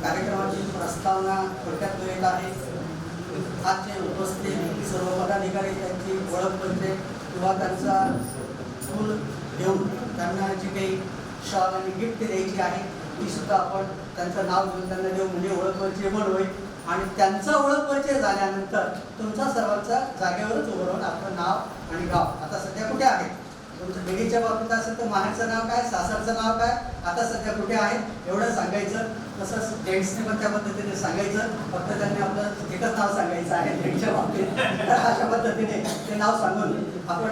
कार्यक्रमाची प्रस्तावना थोडक्यात येत आहे. आजचे उपस्थित सर्व पदाधिकारी, त्यांची ओळखपत्रे किंवा त्यांचा फूल देऊन त्यांना जी काही शॉल आणि गिफ्ट द्यायची आहे ती सुद्धा आपण त्यांचं नाव घेऊन त्यांना देऊ, म्हणजे ओळखपरिचय पण होईल. आणि त्यांचा ओळखपरिचय झाल्यानंतर तुमचा सर्वांचा जागेवरच उभं राहून आपलं नाव आणि गाव, आता सध्या कुठे आहे, तुमचं लेडीजच्या बाबतीत असेल तर माहेरचं नाव काय, सासरचं नाव काय, आता सध्या कुठे आहे एवढं सांगायचं. तसंच जेंट्सने पण त्या पद्धतीने सांगायचं. फक्त त्यांनी आपलं एकच नाव सांगायचं आहे जेंट्सच्या बाबतीत. तर अशा पद्धतीने ते नाव सांगून आपण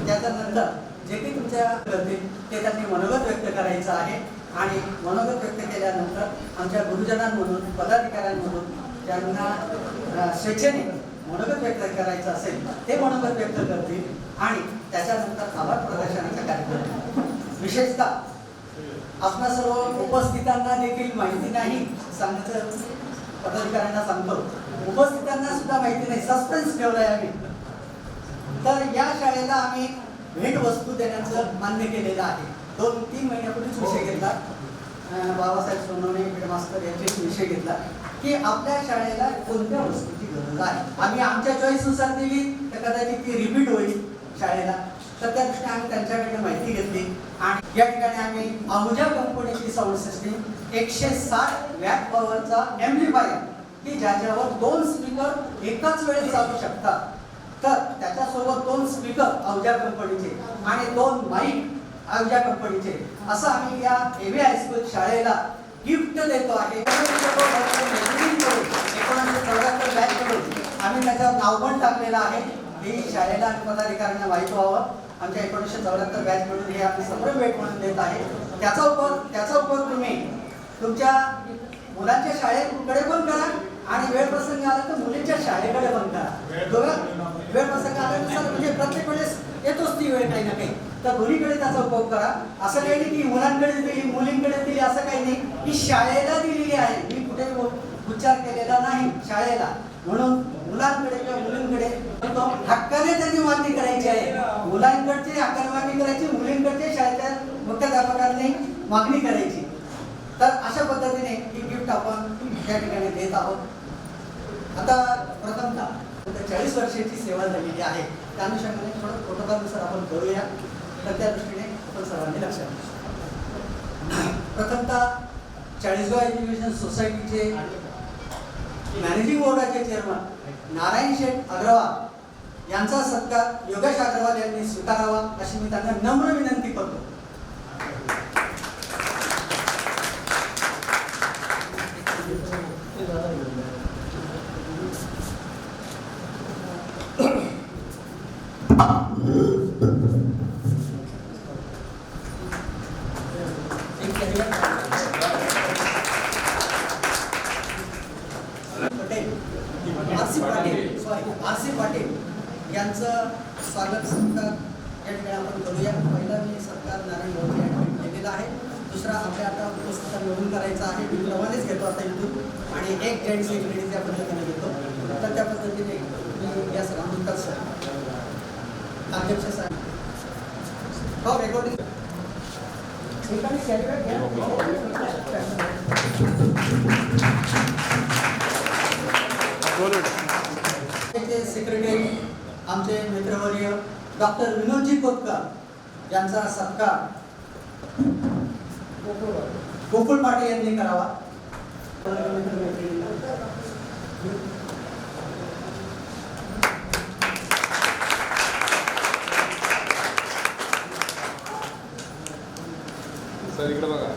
त्याच्यानंतर जे काही तुमच्या करतील ते त्यांनी मनोगत व्यक्त करायचं आहे. आणि मनोगत व्यक्त केल्यानंतर आमच्या गुरुजनांमधून, पदाधिकाऱ्यांमधून ज्यांना स्वेच्छेने मनोगत व्यक्त करायचं असेल ते मनोगत व्यक्त करतील. आणि त्याच्यानंतर आभार प्रदर्शनाचा कार्यक्रम. विशेषतः आपल्या सर्व उपस्थितांना देखील माहिती नाही, सांगण्याचं पदाधिकाऱ्यांना सांगतो, उपस्थितांना सुद्धा माहिती नाही, सस्पेन्स ठेवलाय आम्ही. तर या शाळेला आम्ही भेटवस्तू देण्याचं मान्य केलेलं आहे. 2-3 महिन्यापूर्वीच विषय घेतला. बाबासाहेब सोनवणे हेडमास्टर यांच्याशी विषय घेतला की आपल्या शाळेला कोणत्या वस्तूची गरज आहे. आम्ही आमच्या चॉईसनुसार दिली तर कदाचित ती रिपीट होईल शाळेला, तर त्या दृष्टीने आम्ही त्यांच्याकडे माहिती घेतली आणि या ठिकाणी आम्ही आहुजा कंपनीची साऊंड सिस्टीम 160 वॅट पॉवरचा एम्प्लिफायर की ज्याच्यावर 2 स्पीकर एकाच वेळेस चालू शकतात, तर त्याच्यासोबत 2 स्पीकर आहुजा कंपनीचे आणि 2 माईक आहुजा कंपनीचे असं आम्ही या एव्ही हायस्कूल शाळेला गिफ्ट देतो आहे. 1974 बॅच करून आम्ही त्याच्यावर नाव पण टाकलेलं आहे. ही शाळेला आणि पदाधिकाऱ्यांना माहीत व्हावं. आमच्या 1974 बॅच म्हणून हे आम्ही समोर भेट म्हणून देत आहे. त्याचा उपयोग तुम्ही तुमच्या मुलांच्या शाळेकडे पण करा आणि वेळ प्रसंग आला तर मुलींच्या शाळेकडे पण करा. वेळ प्रसंग आल्यानुसार म्हणजे प्रत्येक वेळेस येतोच ती वेळ काही ना काही, तर दोन्हीकडे त्याचा उपयोग करा. असं काही नाही की मुलांकडे दिली मुलींकडे दिली असं काही नाही, ही शाळेला दिलेली आहे. मी कुठे उच्चार केलेला नाही शाळेला, म्हणून मुलांकडे किंवा मुलींकडे हक्काने त्यांनी मागणी करायची आहे. मुलांकडची हक्काने मागणी करायची, मुलींकडचे शाळेच्या मुख्याध्यापकांनी मागणी करायची. तर अशा पद्धतीने ही गिफ्ट आपण त्या ठिकाणी देत आहोत. आता प्रथमतः 40 वर्षाची सेवा झालेली आहे, त्या अनुषंगाने थोडं प्रोटोकॉलनुसार आपण करूया, तर त्या दृष्टीने आपण सर्वांनी लक्षात घेऊ. प्रथमतः 40गाव एज्युकेशन सोसायटीचे मॅनेजिंग बोर्डाचे चेअरमन नारायण शेठ अग्रवाल यांचा सत्कार योगेश अग्रवाल यांनी स्वीकारावा अशी मी त्यांना नम्र विनंती करतो. आरसी पाटील यांचं स्वागत सत्कार या ठिकाणी आपण करूया. पहिला मी सत्कार नारायण भाऊ यांनी केलेला आहे, दुसरा आपल्या आता पुस्तकात नोंद करायचा आहे. मी प्रमाणेच घेतो आता इथून आणि एक जेंट्स एक लेडीज या पद्धतीने घेतो. तर त्या पद्धतीने मी या सरांना अध्यक्ष साहेब हो रेकॉर्डिंग सेक्रेटरी आमचे मित्रवर्य डॉक्टर विनोदजी कोतकर यांचा सत्कार गोकुळ पाटील यांनी करावा. सर इकडे बघा.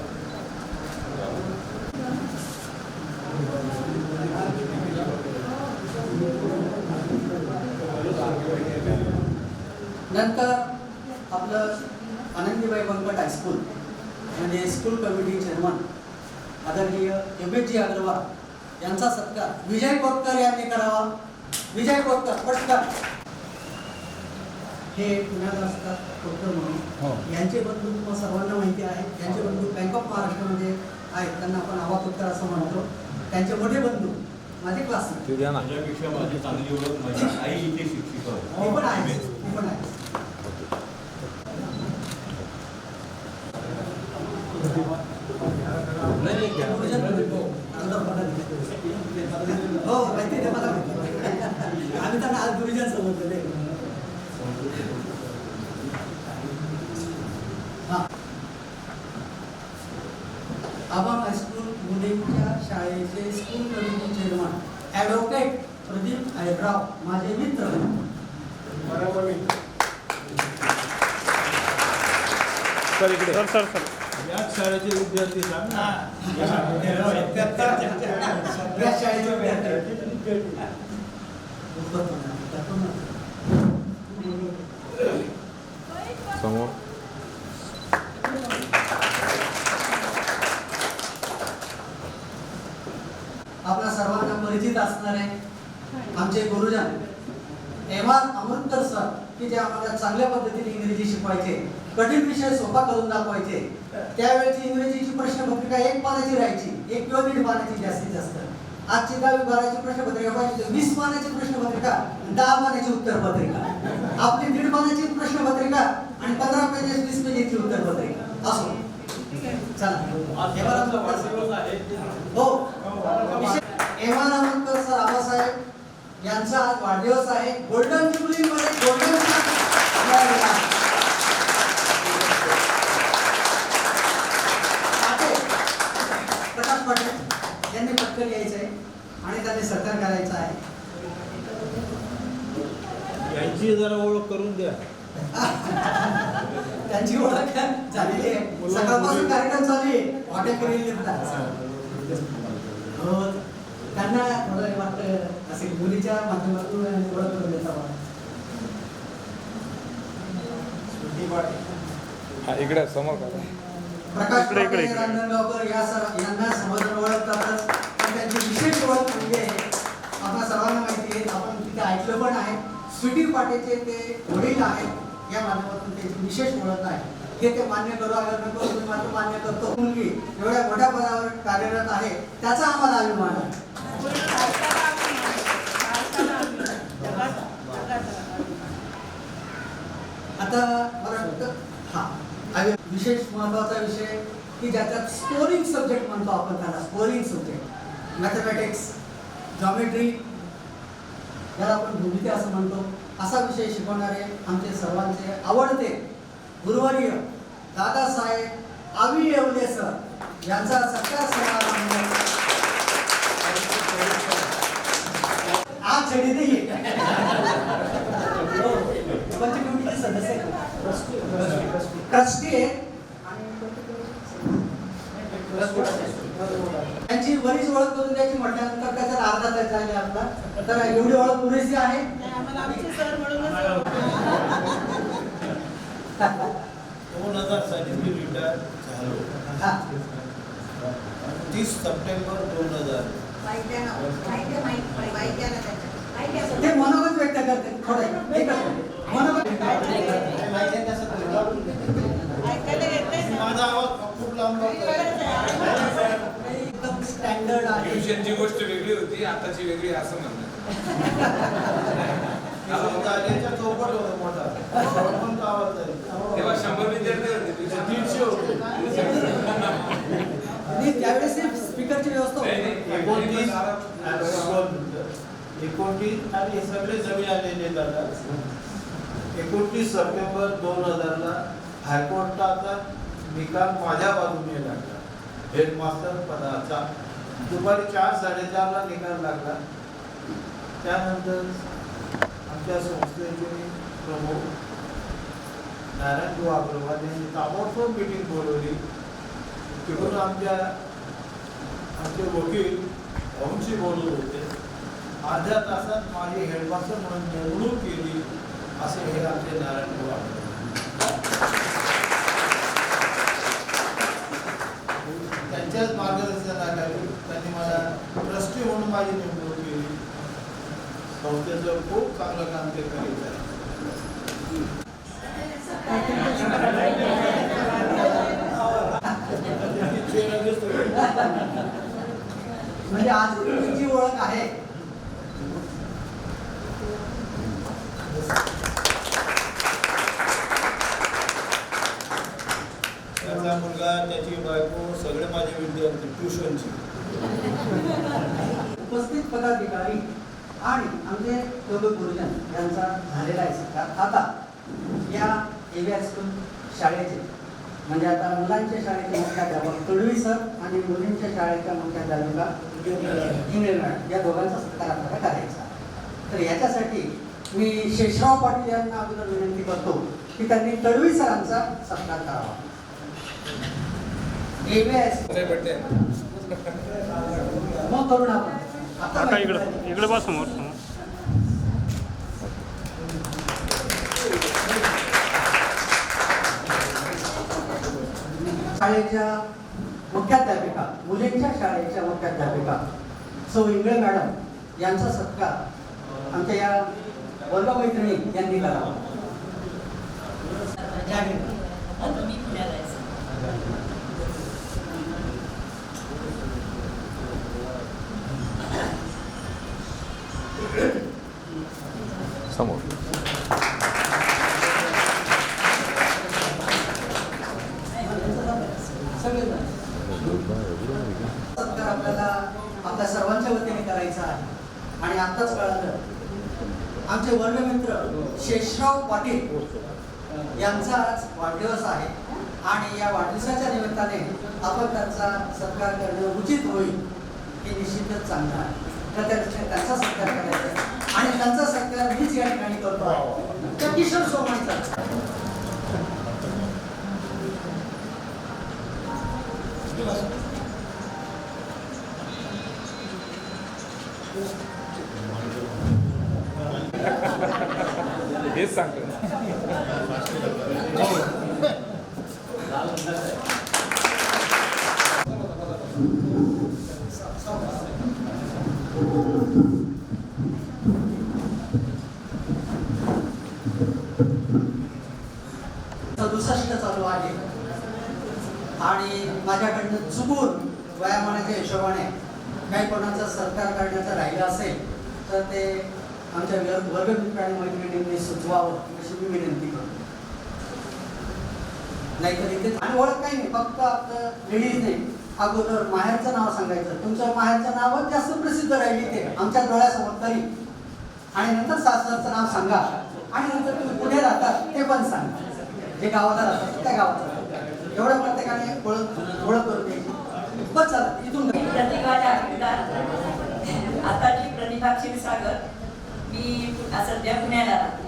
नंतर आपलं आनंदीबाई बंकट हायस्कूल म्हणजे स्कूल कमिटी चेअरमन आदरणीय योगेशजी अग्रवाल यांचा सत्कार विजय कोतकर यांनी करावा. विजय कोतकर पटकन. हे पुण्याला असतात कोतकर म्हणून. यांचे बंधू तुम्हाला सर्वांना माहिती आहे. यांचे बंधू बँक ऑफ महाराष्ट्रामध्ये आहेत, त्यांना आपण आवा कोतकर असं म्हणतो. त्यांचे मोठे बंधू माझे क्लासमेट ते पण आहे. हो माहिती आहे मला, आम्ही त्यांना आज गुरुजन समजलेले. आबा हायस्कूल मुलींच्या शाळेचे school committee chairman advocate Pradeep Haidrao माझे मित्र. सर इकडे सर याच शाळेचे विद्यार्थी समोर. आपल्या सर्वांना परिचित असणारे आमचे गुरुजन एम.आर. अमृतकर सर की जे आम्हाला चांगल्या पद्धतीने इंग्रजी शिकवायचे, कठीण विषय सोपा करून दाखवायचे. त्यावेळेची इंग्रजीची प्रश्नपत्रिका 1 पानाची राहायची, 1 किंवा 1.5 पानाची जास्तीत जास्त. आजची 10वी-12वीची प्रश्नपत्रिका पाहिजे 20 पानाची प्रश्नपत्रिका, 10 पानाची उत्तरपत्रिका. आपली 1.5 पानाची प्रश्नपत्रिका आणि 15 पेजेस 20 पेजेसची उत्तरपत्रिका असो. चला हेमाराम मतकर सर. हो हेमाराम सर आबासाहेब यांचा आज वाढदिवस आहे. गोल्डन जुबली मध्ये गोल्डन प्रकाश पाटील यांनी पटकन यायचं आहे आणि त्यांनी सत्कार करायचा आहे. यांची जरा ओळख करून द्या. त्यांची ओळख झालेली आहे. सकाळपासून कार्यक्रम चालू आहे. हॉटेल करून हो त्यांना मला वाटतं असे मुलीच्या माध्यमातून ओळख करून देता. इकडे समोर का प्रकाश पाटील रांजणगावकर यांना समाजाला ओळखतातच, पण त्यांची विशेष ओळख म्हणजे आपल्या सर्वांना माहिती आहे, आपण तिथे ऐकलं पण आहे, स्वीटी पाटेचे ते वडील आहेत. या माध्यमातून त्याची विशेष ओळख आहे. हे ते मान्य करू अगर नको तुम्ही मात्र मान्य करतो. मुलगी एवढ्या मोठ्या पदावर कार्यरत आहे त्याचा आम्हाला अभिमान आहे. आता मला वाटतं विशेष महत्वाचा विषय की ज्याच्यात स्कोरिंग सब्जेक्ट म्हणतो आपण त्याला. स्कोरिंग सब्जेक्ट मॅथमॅटिक्स, जॉमेट्री, ज्याला आपण भूमिती असं म्हणतो, असा विषय शिकवणारे आमचे सर्वांचे आवडते गुरुवर्य दादासाहेब आवी येवले सर यांचा सत्कार समारंभ आज छडी नाही पंचकमिटीचे सदस्य ट्रस्टी आहे त्यांची बरीच ओळख करून द्यायची म्हटल्यानंतर त्याच्यात अर्धा तास झाले आपला. तर एवढी ओळख पुरेशी आहे. 2000 साली मी रिटायर झालो. 30 सप्टेंबर 2000. ते मनोगत व्यक्त करते थोडं मनोगत. माझा आवाज खूप लांब एकदम स्टँडर्ड आहे. ट्युशनची गोष्ट वेगळी होती, आताची वेगळी असं म्हणतात. चौपट होता मोठा आवाज तेव्हा 100 विद्यार्थी होते, 300 होते. त्यावेळेस स्पीकरची व्यवस्था होती. 29 आणि हे सगळे जमीन आलेले जातात. 29 सप्टेंबर 2000 हायकोर्टाचा निकाल माझ्या बाजूने लागला. हेडमास्टर पदाचा दुपारी 4-4:30 निकाल लागला. त्यानंतर आमच्या संस्थेचे प्रमुख नारायण अग्रवाल यांनी ताबडतोब मीटिंग बोलवली. तिकडून आमचे वकील वंशी बोलत होते. अर्ध्या तासात माझी हेडमास्टर म्हणून निवडणूक केली असे हे आमचे नारायण अग्रवाल. त्यांच्याच मार्गदर्शनाखाली त्यांनी मला ट्रस्टी म्हणून माझी नेमणूक केली. संस्थेचं खूप चांगलं काम ते करीत आहे. म्हणजे आज तुमची ओळख आहे. त्याचा मुलगा, त्याची बायको, सगळे माझे विद्यार्थी ट्युशनची. उपस्थित पदाधिकारी आणि आमचे दोघे गुरुजन यांचा झालेला आहे सत्कार. आता या एव्हीआर स्कूल शाळेचे म्हणजे आता मुलांच्या शाळेचे मुख्याध्यापक तडवी सर आणि मुलींच्या शाळेच्या मुख्याध्यापिका इंगळे मॅडम या दोघांचा सत्कार आपल्याला करायचा. तर याच्यासाठी मी शेषराव पाटील यांना अगोदर विनंती करतो की त्यांनी तडवी सरांचा सत्कार करावा. मग करून आपण आता इकडे बस समोर. शाळेच्या मुख्याध्यापिका, मुलींच्या शाळेच्या मुख्याध्यापिका सौ इंगळे मॅडम यांचा सत्कार आमच्या या वर्गमैत्रिणी यांनी करावा. समोर सर सत्कार आपल्याला आपल्या सर्वांच्या वतीने करायचा आहे. आणि आत्ताच कळालं, आमचे वर्गमित्र शेषराव पाटील यांचा आज वाढदिवस आहे आणि या वाढदिवसाच्या निमित्ताने आपण त्यांचा सत्कार करणं उचित होईल हे निश्चितच चांगलं आहे. तर त्यांचा सत्कार करायचा आहे आणि त्यांचा सत्कार मीच या ठिकाणी करतो आहे. तर किशोर सोमाईचा हेच सांगतो. चालू आहे आणि माझ्याकडनं चुकून वयामानाच्या हिशोबाने काही कोणाचा सत्कार करण्याचा राहिला असेल तर ते आमच्या वर्गमित्र आणि मैत्रिणींनी सुचवावं अशी मी विनंती करतो. नाहीतर इथे आणि ओळख काही नाही, फक्त आपलं लेडीजने अगोदर माहेरचं नाव सांगायचं. तुमचं माहेरचं नावच जास्त प्रसिद्ध राहील इथे आमच्या डोळ्यासमोर तरी, आणि नंतर सासरचं नाव सांगा आणि नंतर तुम्ही कुठे राहतात ते पण सांगा. जे गावाला राहतात त्या गावात एवढं प्रत्येकाने ओळख करून द्यायची. बस चला इथून प्रतिभा जागीरदार, आताची प्रतिभा क्षीरसागर. मी सध्या पुण्याला राहते.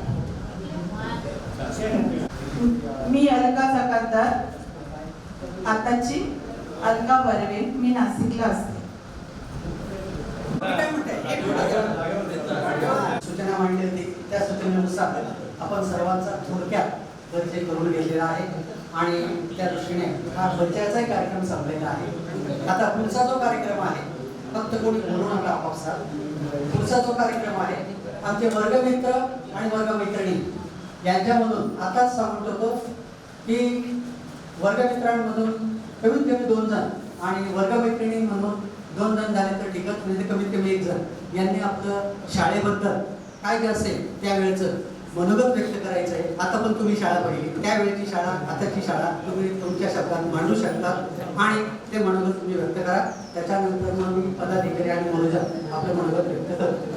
मी अलका जकातदार, आताची अलका बर्वे. मी नाशिकला असते. सूचना मांडली होती त्या सूचनेनुसार आपण सर्वांचा थोडक्यात परिचय करून घेतलेला आहे आणि त्या दृष्टीने हा परिचयाचाही कार्यक्रम संपलेला आहे. आता पुढचा जो कार्यक्रम आहे, फक्त कोणी बोलू नका आपापसात. पुढचा जो कार्यक्रम आहे आमचे वर्गमित्र आणि वर्गमैत्रिणी यांच्यामधून आताच सांगत होतो की वर्गमित्रांमधून कमीत कमी 2 जण आणि वर्गमैत्रिणींमधून 2 जण झाले तर ठीकच, म्हणजे कमीत कमी 1 जण यांनी आपलं शाळेबद्दल काय जे असेल त्यावेळेचं मनोगत व्यक्त करायचं आहे. आता पण तुम्ही शाळा पाहिली, त्यावेळेची शाळा आताची शाळा तुम्ही तुमच्या शब्दात मांडू शकता आणि ते मनोगत तुम्ही व्यक्त करा. त्याच्यानंतर मग मी पदाधिकारी आणि मनोजा आपलं मनोगत व्यक्त करतो.